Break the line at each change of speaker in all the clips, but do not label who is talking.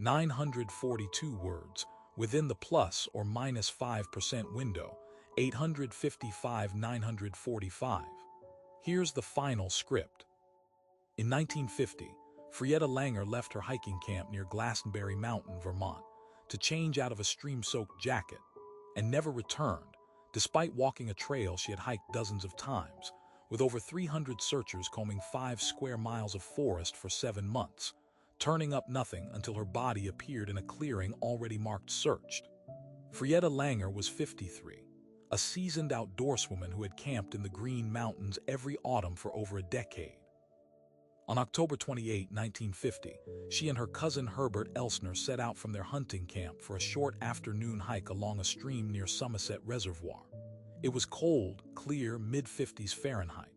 942 words, within the plus or minus 5% window, 855 945. Here's the final script. In 1950, Frieda Langer left her hiking camp near Glastenbury Mountain, Vermont, to change out of a stream-soaked jacket, and never returned, despite walking a trail she had hiked dozens of times, with over 300 searchers combing 5 square miles of forest for 7 months, turning up nothing until her body appeared in a clearing already marked searched. Frieda Langer was 53, a seasoned outdoorswoman who had camped in the Green Mountains every autumn for over a decade. On October 28, 1950, she and her cousin Herbert Elsner set out from their hunting camp for a short afternoon hike along a stream near Somerset Reservoir. It was cold, clear, mid-50s Fahrenheit.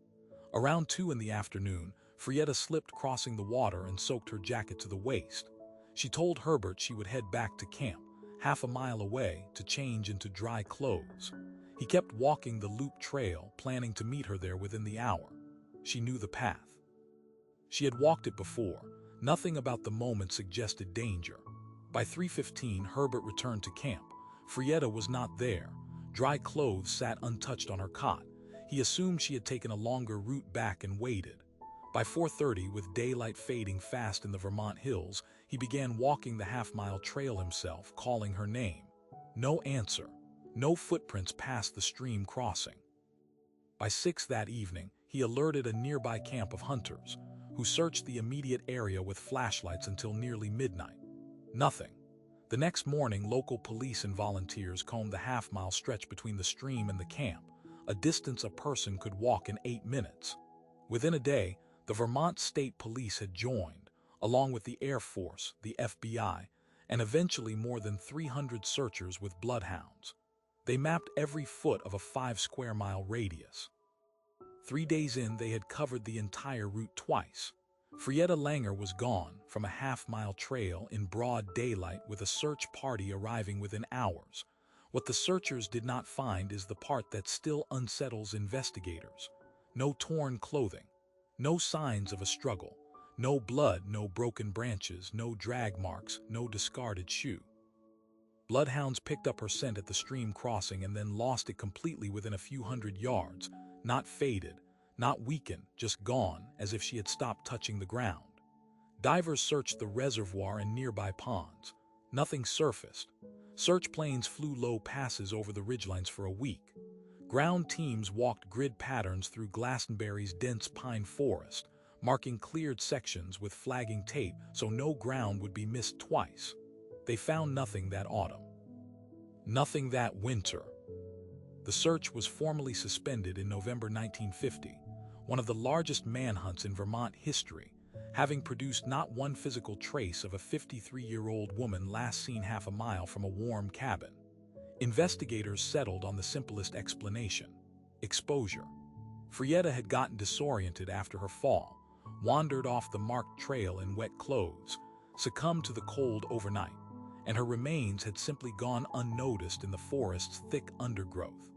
Around 2 in the afternoon, Frieda slipped crossing the water and soaked her jacket to the waist. She told Herbert she would head back to camp, half a mile away, to change into dry clothes. He kept walking the loop trail, planning to meet her there within the hour. She knew the path. She had walked it before. Nothing about the moment suggested danger. By 3:15, Herbert returned to camp. Frieda was not there. Dry clothes sat untouched on her cot. He assumed she had taken a longer route back and waited. By 4:30, with daylight fading fast in the Vermont hills, he began walking the half-mile trail himself, calling her name. No answer. No footprints past the stream crossing. By 6 that evening, he alerted a nearby camp of hunters, who searched the immediate area with flashlights until nearly midnight. Nothing. The next morning, local police and volunteers combed the half-mile stretch between the stream and the camp, a distance a person could walk in 8 minutes. Within a day, the Vermont State Police had joined, along with the Air Force, the FBI, and eventually more than 300 searchers with bloodhounds. They mapped every foot of a 5-square-mile radius. 3 days in, they had covered the entire route twice. Frieda Langer was gone from a half-mile trail in broad daylight, with a search party arriving within hours. What the searchers did not find is the part that still unsettles investigators. No torn clothing. No signs of a struggle. No blood, no broken branches, no drag marks, no discarded shoe. Bloodhounds picked up her scent at the stream crossing and then lost it completely within a few hundred yards. Not faded, not weakened, just gone, as if she had stopped touching the ground. Divers searched the reservoir and nearby ponds. Nothing surfaced. Search planes flew low passes over the ridgelines for a week. Ground teams walked grid patterns through Glastenbury's dense pine forest, marking cleared sections with flagging tape so no ground would be missed twice. They found nothing that autumn. Nothing that winter. The search was formally suspended in November 1950, one of the largest manhunts in Vermont history, having produced not one physical trace of a 53-year-old woman last seen half a mile from a warm cabin. Investigators settled on the simplest explanation: exposure. Frieda had gotten disoriented after her fall, wandered off the marked trail in wet clothes, succumbed to the cold overnight, and her remains had simply gone unnoticed in the forest's thick undergrowth.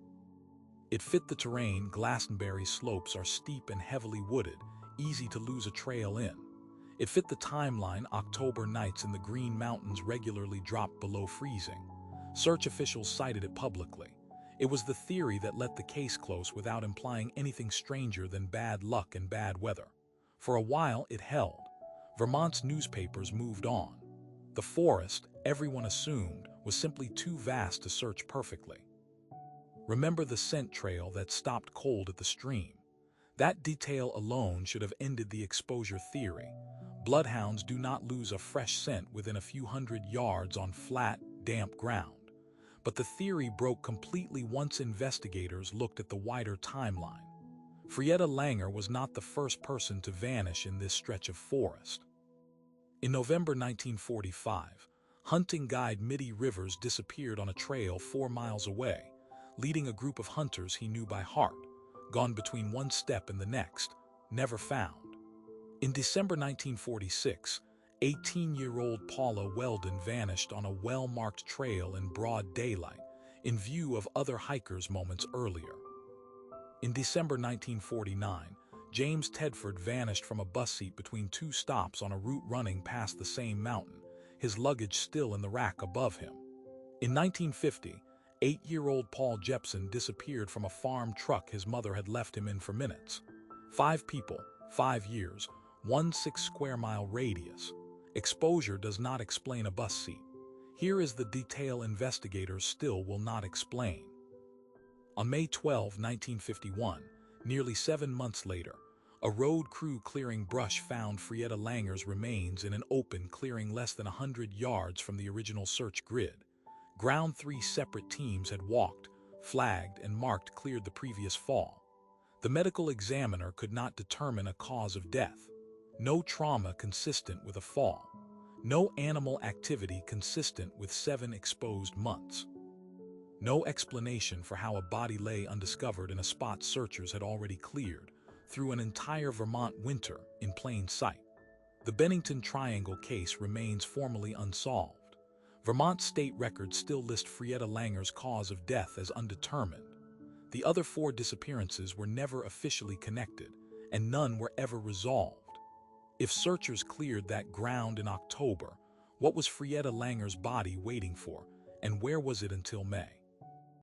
It fit the terrain. Glastenbury slopes are steep and heavily wooded, easy to lose a trail in. It fit the timeline. October nights in the Green Mountains regularly dropped below freezing. Search officials cited it publicly. It was the theory that let the case close without implying anything stranger than bad luck and bad weather. For a while, it held. Vermont's newspapers moved on. The forest, everyone assumed, was simply too vast to search perfectly. Remember the scent trail that stopped cold at the stream? That detail alone should have ended the exposure theory. Bloodhounds do not lose a fresh scent within a few hundred yards on flat, damp ground. But the theory broke completely once investigators looked at the wider timeline. Frieda Langer was not the first person to vanish in this stretch of forest. In November 1945, hunting guide Mitty Rivers disappeared on a trail 4 miles away, leading a group of hunters he knew by heart, gone between one step and the next, never found. In December 1946, 18-year-old Paula Weldon vanished on a well-marked trail in broad daylight, in view of other hikers moments earlier. In December 1949, James Tedford vanished from a bus seat between 2 stops on a route running past the same mountain. his luggage still in the rack above him. In 1950, 8-year-old Paul Jepson disappeared from a farm truck his mother had left him in for minutes. 5 people, 5 years, 1 6-square-mile radius. Exposure does not explain a bus seat. Here is the detail investigators still will not explain. On May 12, 1951, nearly 7 months later, a road crew clearing brush found Frieda Langer's remains in an open clearing less than 100 yards from the original search grid. Ground 3 separate teams had walked, flagged, and marked cleared the previous fall. The medical examiner could not determine a cause of death. No trauma consistent with a fall. No animal activity consistent with 7 exposed months. No explanation for how a body lay undiscovered in a spot searchers had already cleared through an entire Vermont winter in plain sight. The Bennington Triangle case remains formally unsolved. Vermont state records still list Frieda Langer's cause of death as undetermined. The other 4 disappearances were never officially connected, and none were ever resolved. If searchers cleared that ground in October, what was Frieda Langer's body waiting for, and where was it until May?